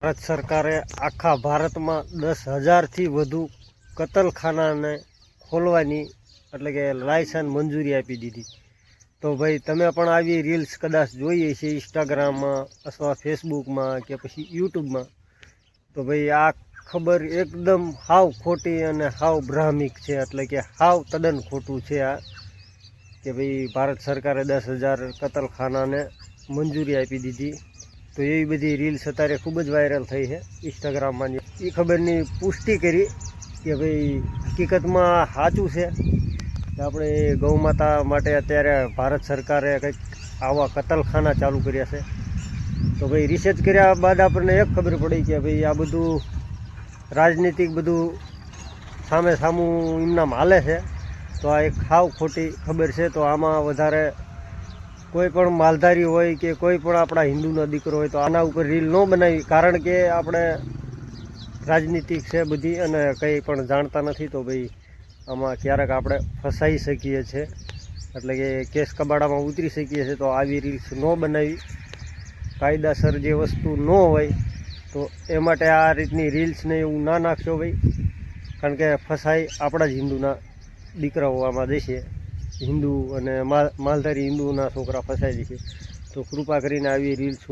ભારત સરકારે આખા ભારતમાં 10,000થી વધુ કતલખાનાને ખોલવાની એટલે કે લાયસન્સ મંજૂરી આપી દીધી. તો ભાઈ તમે પણ આવી રીલ્સ કદાચ જોઈએ છે ઇન્સ્ટાગ્રામમાં અથવા ફેસબુકમાં કે પછી યુટ્યુબમાં. તો ભાઈ આ ખબર એકદમ હાવ ખોટી અને હાવ ભ્રામિક છે, એટલે કે હાવ તદ્દન ખોટું છે આ કે ભાઈ ભારત સરકારે 10,000 કતલખાનાને મંજૂરી આપી દીધી. તો એવી બધી રીલ્સ અત્યારે ખૂબ જ વાયરલ થઈ છે ઇન્સ્ટાગ્રામમાં. એ ખબરની પુષ્ટિ કરી કે ભાઈ હકીકતમાં સાચું છે કે આપણે ગૌ માતા માટે અત્યારે ભારત સરકારે કંઈક આવા કતલખાના ચાલુ કર્યા છે. તો ભાઈ રિસર્ચ કર્યા બાદ આપણને એક ખબર પડી કે ભાઈ આ બધું રાજનીતિક બધું સામે સામું એમનામ હાલે છે. તો આ એક સાવ ખોટી ખબર છે. તો આમાં વધારે કોઈ પણ માલધારી હોય કે કોઈ પણ આપણા હિન્દુનો દીકરો હોય તો આના ઉપર રીલ ન બનાવી, કારણ કે આપણે રાજનીતિક છે બધી અને કંઈ પણ જાણતા નથી. તો ભાઈ આમાં ક્યારેક આપણે ફસાઈ શકીએ છીએ, એટલે કે કેસ કબાડામાં ઉતરી શકીએ છીએ. તો આવી રીલ્સ ન બનાવી, કાયદાસર જે વસ્તુ ન હોય તો એ માટે આ રીતની રીલ્સને એવું ના નાખશો ભાઈ, કારણ કે ફસાઈ આપણા જ હિન્દુના દીકરાઓ આમાં દેશે. હિન્દુ અને માલધારી હિન્દુના છોકરા ફસાઈ જશે. તો કૃપા કરીને આવી રીલ્સ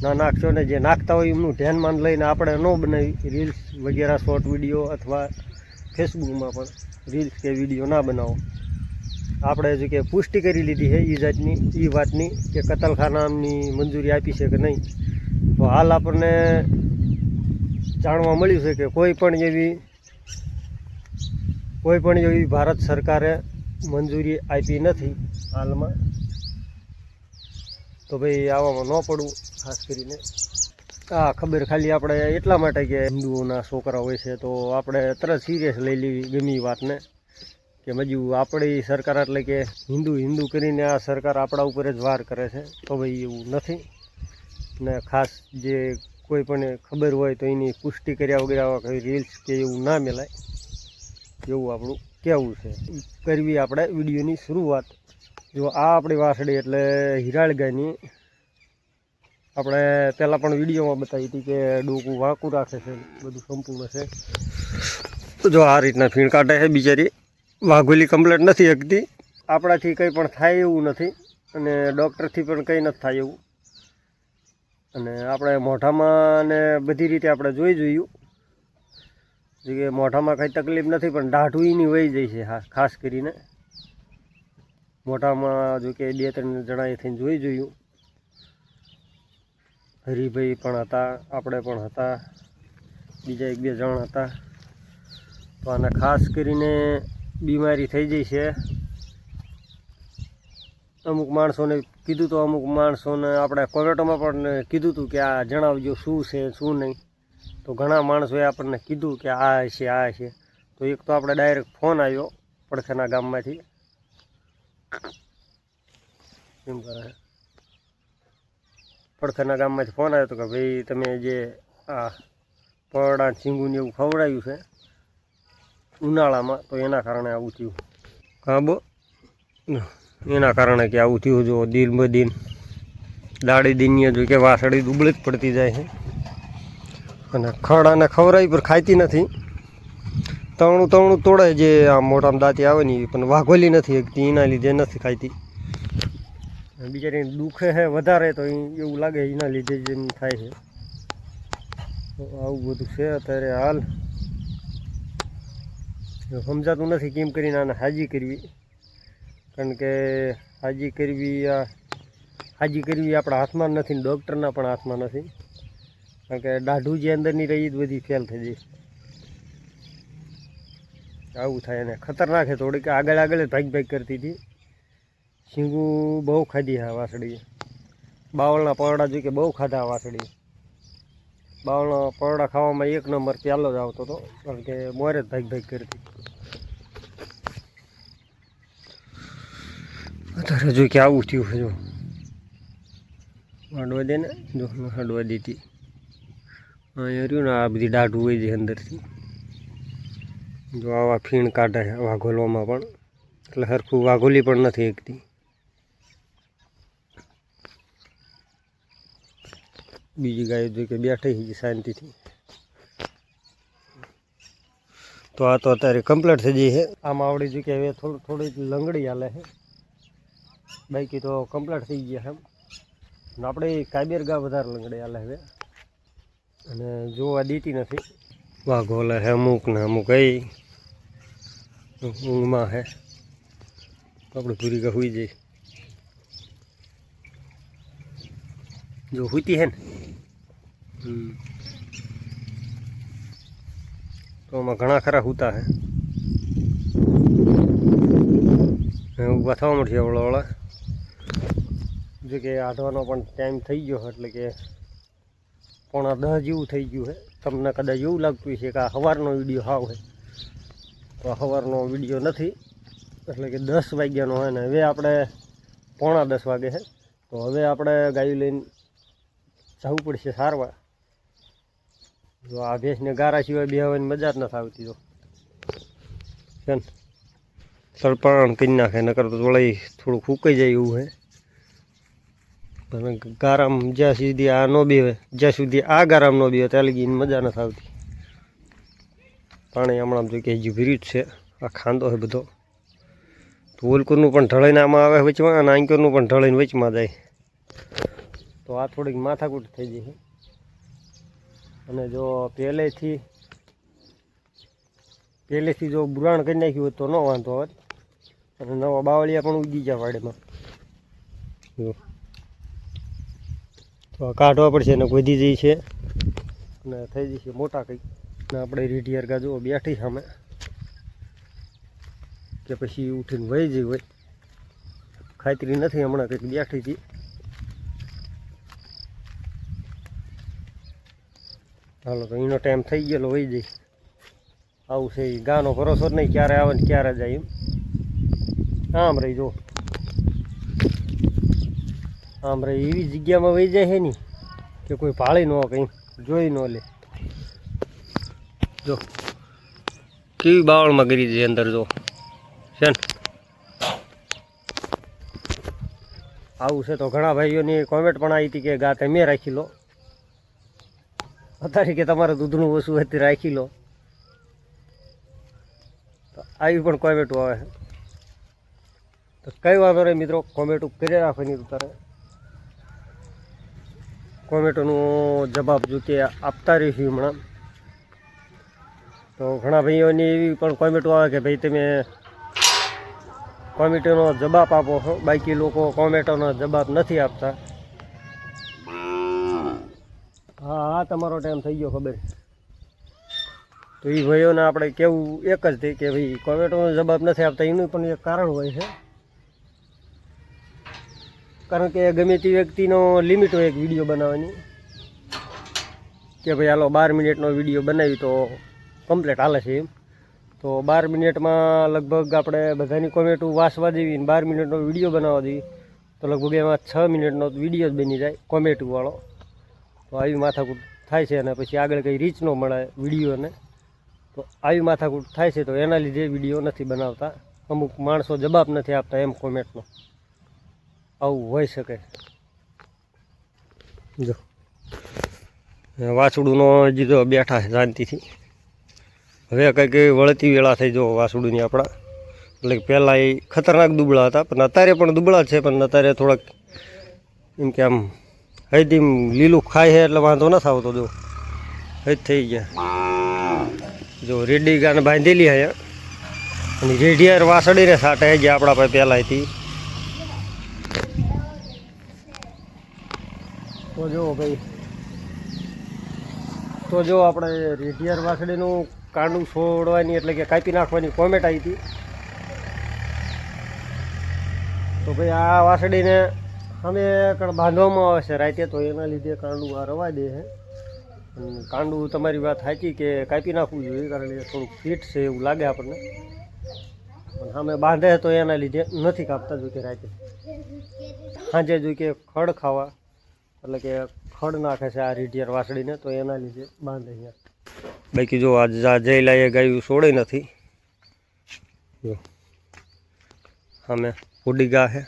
ના નાખશો ને જે નાખતા હોય એમનું ધ્યાનમાં લઈને આપણે ન બનાવી રીલ્સ વગેરે શોર્ટ વિડીયો અથવા ફેસબુકમાં પણ રીલ્સ કે વિડીયો ના બનાવો. આપણે હજુ કે પુષ્ટિ કરી લીધી છે એ વાતની કે કતલખાનાની મંજૂરી આપી છે કે નહીં. તો હાલ આપણને જાણવા મળ્યું છે કે કોઈ પણ એવી ભારત સરકારે મંજૂરી આપી નથી હાલમાં. તો ભાઈ આવામાં ન પડવું ખાસ કરીને. આ ખબર ખાલી આપણે એટલા માટે કે હિન્દુઓના છોકરા હોય છે તો આપણે તરત સિરિયસ લઈ લેવી ગમે એ વાતને કે મજુ આપણી સરકાર એટલે કે હિન્દુ કરીને આ સરકાર આપણા ઉપર જ વાર કરે છે. તો ભાઈ એવું નથી ને ખાસ જે કોઈ પણ ખબર હોય તો એની પુષ્ટિ કર્યા વગર આવા રીલ્સ કે એવું ના મેલાય, એવું આપણું કહેવું છે. કરવી આપણે વિડીયોની શરૂઆત. જો આ આપણી વાસળી એટલે હિરાળ ગાયની આપણે પહેલાં પણ વિડીયોમાં બતાવી હતી કે ડોકું વાંકું રાખે છે, બધું સંપૂર્ણ છે. તો જો આ રીતના ફીણ કાઢે છે બિચારી, વાઘોલી કમ્પ્લેટ નથી શકતી. આપણાથી કંઈ પણ થાય એવું નથી અને ડૉક્ટરથી પણ કંઈ નથી થાય એવું. અને આપણે મોઢામાં ને બધી રીતે આપણે જોયું કે મોઢામાં કંઈ તકલીફ નથી, પણ દાઢું એની વહી જાય છે. ખાસ કરીને મોઢામાં જો કે 2-3 જણાએ થઈને જોયું. હરિભાઈ પણ હતા, આપણે પણ હતા, બીજા 1-2 જણ હતા. તો આને ખાસ કરીને બીમારી થઈ જાય છે. અમુક માણસોને કીધું તો અમુક માણસોને આપણે કોમેન્ટોમાં પણ કીધું હતું કે આ જણાવજો શું છે શું નહીં. તો ઘણા માણસોએ આપણને કીધું કે આ હશે. તો એક તો આપણે ડાયરેક્ટ ફોન આવ્યો પડખેના ગામમાંથી. એમ કરે પડખેના ગામમાંથી ફોન આવ્યો હતો કે ભાઈ તમે જે આ પરડા છીંગુને એવું ખવડાવ્યું છે ઉનાળામાં તો એના કારણે આવું થયું. હા એના કારણે કે આવું થયું. જો દિન બદિન દાડી દિનની જો કે વાસળી દુબળી જ પડતી જાય છે અને ખડાને ખવડાવી પર ખાતી નથી. તવણું તોડે જે આ મોટામાં દાંતી આવે ને પણ વાઘોલી નથી શકતી, એના લીધે નથી ખાતી. બિચારીને દુખે છે વધારે તો એવું લાગે એના લીધે જ એમ થાય છે. તો આવું બધું છે અત્યારે હાલ. સમજાતું નથી કેમ કરીને આને હાજી કરવી, કારણ કે હાજી કરવી આપણા હાથમાં નથી ને ડૉક્ટરના પણ હાથમાં નથી, કારણ કે દાઢું જે અંદરની રહી જ બધી ફેલ થઈ જાય. આવું થાય અને ખતરનાક છે થોડીક. આગળ જ ભાગ કરતી હતી. શીંગું બહુ ખાધી હા વાસળીએ. બાવળના પરડા જોઈ કે બહુ ખાધા વાસળીએ. બાવળના પરડા ખાવામાં 1 નંબર પહેલો જ આવતો હતો, કારણ કે મોરે જ ભાગ કરતી. અત્યારે જોઈ કે આવું થયું છે. જો હાડવા દે ને, જો હાડવા દીધી અહીંયા રહ્યું ને આ બધી દાઢું હોય છે અંદરથી. જો આવા ફીણ કાઢે વાઘોલવામાં પણ, એટલે સરખું વાઘોલી પણ નથી એકતી. બીજી ગાય જો કે બેઠી છે શાંતિથી. તો આ તો અત્યારે કમ્પ્લીટ થઈ ગઈ છે. આમાં આવડી જો કે હવે થોડી લંગડી હાલે છે, બાકી તો કમ્પ્લીટ થઈ ગયા એમ. આપણે કાબેર ગા વધારે લંગડી હાલે હવે, અને જોવા દીતી નથી. વાઘો લે છે અમુક ને અમુક એ ઊંઘમાં છે. આપણે પૂરી કા સુઈ જઈ, જો સૂતી છે ને. તો આમાં ઘણા ખરા સૂતા છે. ઊભા થવા મળશે ઓળા જો કે આઢવાનો પણ ટાઈમ થઈ ગયો, એટલે કે 9:45 જેવું થઈ ગયું છે. તમને કદાચ એવું લાગતું છે કે આ સવારનો વિડીયો હાવ છે, તો આ સવારનો વિડીયો નથી. એટલે કે 10 વાગ્યાનો હોય ને હવે આપણે 9:45 વાગે છે. તો હવે આપણે ગાયું લઈને જવું પડશે સારવાર. જો આ ભેંસને ગારા સિવાય બેહવાની મજા જ નથી આવતી. તો છે ને તળપણ કરી નાખે, નકર તો વળી થોડું ફૂંકાઈ જાય એવું છે. પણ ગારામાં જ્યાં સુધી આ ન બેવે, જ્યાં સુધી આ ગારામાં ન બેવે ત્યાં લગી મજા નથી આવતી. પાણી હમણાં જો કે હજી ભર્યું જ છે. આ ખાંદો છે બધો. તો ઓલકુરનું પણ ઢળાઈને આમાં આવે વચમાં, અને આંકરનું પણ ઢળાઈને વચમાં જાય. તો આ થોડીક માથાકૂટ થઈ જાય છે. અને જો પહેલેથી જો બુરાણ કરી નાખ્યું હોય તો ન વાંધો આવે. અને નવા બાવળિયા પણ ઉગી ગયા વાડેમાં. તો આ કાઢવા પડશે ને વધી જાય છે અને થઈ જશે મોટા કંઈક. ને આપણે રીઢિયાર ગા જુઓ બેઠી સામે, કે પછી ઉઠીને વહી જઈ હોય. ખાતરી નથી, હમણાં કંઈક બેઠી હતી. હાલો તો એનો ટાઈમ થઈ ગયેલો વહી જઈ. આવું છે એ ગાનો ભરોસો જ નહીં, ક્યારે આવે ને ક્યારે જાય. એમ આમ રહી જો, આમ રહી એવી જગ્યામાં વહી જાય છે ને કે કોઈ ભાળી ન કંઈ જોઈ ન લે. જો કેવી બાવળમાં કરી દે અંદર જો છે ને. આવું છે. તો ઘણા ભાઈઓની કોમેન્ટ પણ આવી હતી કે ગા તમે રાખી લો, અત્યારે કે તમારે દૂધનું ઓછું હતી રાખી લો. તો આવી પણ કોમેન્ટો આવે છે. તો કઈ વાંધો નહીં મિત્રો, કોમેન્ટો કરી રાખવાની. તારે કોમેન્ટોનો જવાબ જો કે આપતા રહીશું હમણાં. તો ઘણા ભાઈઓની એવી પણ કોમેન્ટો આવે કે ભાઈ તમે કોમેન્ટોનો જવાબ આપો છો, બાકી લોકો કોમેન્ટોનો જવાબ નથી આપતા. હા તમારો ટાઈમ થઈ ગયો ખબર. તો એ ભાઈઓને આપણે કેવું એક જ થઈ કે ભાઈ કોમેન્ટોનો જવાબ નથી આપતા એનું પણ એક કારણ હોય છે. કારણ કે ગમે તે વ્યક્તિનો લિમિટ હોય એક વિડીયો બનાવવાની, કે ભાઈ હાલો 12 મિનિટનો વિડીયો બનાવી તો કમ્પ્લીટ હાલે છે એમ. તો 12 મિનિટમાં લગભગ આપણે બધાની કોમેન્ટો વાંચવા દેવી ને 12 મિનિટનો વિડીયો બનાવવા દેવી તો લગભગ એમાં 6 મિનિટનો વિડીયો જ બની જાય કોમેન્ટવાળો. તો આવી માથાકૂટ થાય છે. અને પછી આગળ કંઈ રીચ ન મળે વિડીયોને, તો આવી માથાકૂટ થાય છે. તો એના લીધે વિડીયો નથી બનાવતા. અમુક માણસો જવાબ નથી આપતા એમ કોમેન્ટનો. આવું હોઈ શકે. જો વાછડુંનો હજી તો બેઠા છે શાંતિથી. હવે કંઈક વળતી વેળા થઈ જો વાછડુંની આપણા. એટલે પહેલાં એ ખતરનાક દુબળા હતા, પણ અત્યારે પણ દુબળા જ છે. પણ અત્યારે થોડાક એમ કે આમ હૈથી લીલું ખાય છે એટલે વાંધો નથી આવતો. જો હૈજ થઈ ગયા. જો રેડી ગાને બાંધેલી છે અને રેઢિયાર વાસળીને સાટે ગયા આપણા પાસે પહેલાંથી. તો જો ભાઈ, તો જો આપણે રેઢિયાર વાસળીનું કાંડું છોડવાની એટલે કે કાપી નાખવાની કોમેન્ટ આવી હતી. તો ભાઈ આ વાસળીને અમે બાંધવામાં આવે છે રાતે, તો એના લીધે કાંડું આ રવા દે છે. કાંડું તમારી વાત સાચી કે કાપી નાખવું જોઈએ, કારણ કે થોડુંક ફીટ છે એવું લાગે આપણને. પણ સામે બાંધે તો એના લીધે નથી કાપતા. જો કે રાતે સાંજે જો કે ખડ ખાવા એટલે કે ખડ નાખે છે આ રીઢિયાર વાસળીને, તો એના લીધે બાંધે છે. બાકી જો આ જયલાએ ગાયું છોડે નથી. જો સામે ઉડી ગા છે,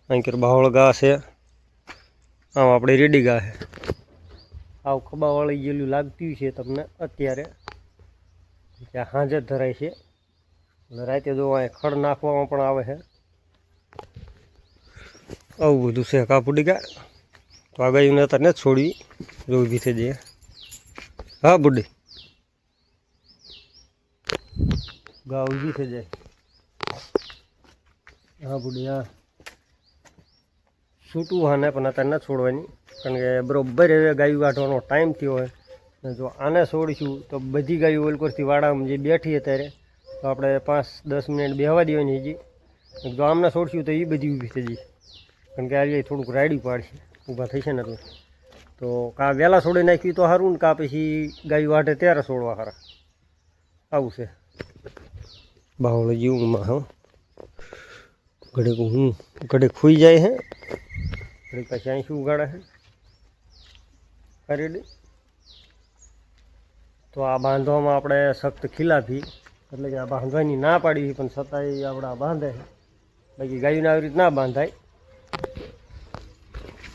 અહીં બાવળ ગા છે, આમ આપણે રેડી ગા છે. આવ ખબાવાળી ગયેલું લાગતું છે તમને અત્યારે, ત્યાં સાંજે જ ધરાય છે. અને રાતે જો અહીં ખડ નાખવામાં પણ આવે છે. આવું બધું છે કાપુડીકા. તો આ ગાયું અત્યારે નથી છોડવી, જો ઊભી થઈ જઈએ. હા બુડી, ગા ઊભી થઈ જાય. હા બુડી, હા છૂટું હા ને, પણ અત્યારે નથી છોડવાની, કારણ કે બરોબર હવે ગાયું કાઢવાનો ટાઈમ થયો હોય. ને જો આને છોડીશું તો બધી ગાયો ઓલકોરથી વાડામાં જે બેઠી અત્યારે, તો આપણે 5-10 મિનિટ બેહવા દેવાની હજી. જો આમને છોડશું તો એ બધી ઊભી થઈ જશે, કારણ કે આજે થોડુંક રાયડું પાડશે, ઊભા થશે ને એટલે. તો કાં વહેલા છોડી નાખ્યું તો સારું ને, કાં પછી ગાયું વાઢે ત્યારે છોડવા સારા. આવું છે બાવળો જીવમાં. હા ઘડીક હું ઘડીક ખુઈ જાય છે, ઘડીક પછી અહીં શું ઉગાડે છે કરી. તો આ બાંધવામાં આપણે સખ્ત ખિલાફી, એટલે કે આ બાંધવાની ના પાડી, પણ છતાંય આપણે આ બાંધે છે. બાકી ગાયોને આવી રીતે ના બાંધાય.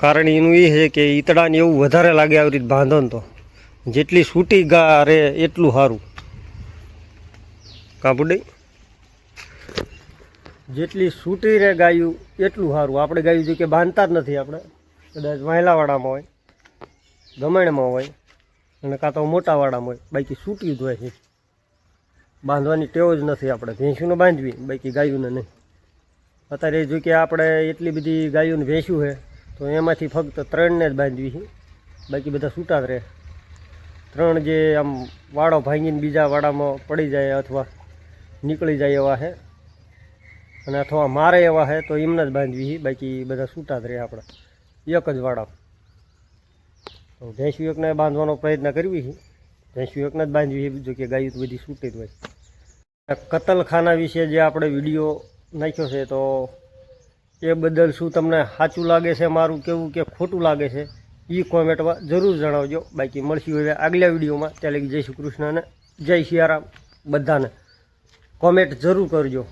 કારણ એનું એ છે કે ઈતડાને એવું વધારે લાગે આવી રીતે બાંધો ને, તો જેટલી સૂટી ગા રહે એટલું સારું. કાપુડી, જેટલી સૂટી રહે ગાયું એટલું સારું. આપણે ગાયું જો કે બાંધતા જ નથી, આપણે કદાચ વાયલાવાડામાં હોય, ગમણમાં હોય, અને કાં તો મોટાવાડામાં હોય, બાકી સૂટી જ હોય છે. બાંધવાની ટેવ જ નથી આપણે. ભેંસુને બાંધવી, બાકી ગાયોને નહીં. અત્યારે જો કે આપણે એટલી બધી ગાયોને ભેંસું છે, તો એમાંથી ફક્ત 3ને જ બાંધવી છે, બાકી બધા છૂટા જ રહે. 3 જે આમ વાડો ભાંગીને બીજા વાડામાં પડી જાય અથવા નીકળી જાય એવા છે, અને અથવા મારે એવા છે તો એમને જ બાંધવી છે, બાકી બધા છૂટા જ રહે આપણે એક જ વાડા. તો ભેંસું એકને બાંધવાનો પ્રયત્ન કરવી છે, ભેંસું એકને જ બાંધવી છે, જો કે ગાયું તો બધી છૂટી જ હોય. કતલખાના વિશે જે આપણે વિડીયો નાખ્યો છે, તો એ બદલ શું તમને સાચું લાગે છે મારું કેવું કે ખોટું લાગે છે, એ કોમેન્ટમાં જરૂર જણાવજો. બાકી મળશું હવે આગલા વિડીયોમાં. ત્યાં લગી જય શ્રી કૃષ્ણ અને જય સિયારામ. બધાને કોમેન્ટ જરૂર કરજો.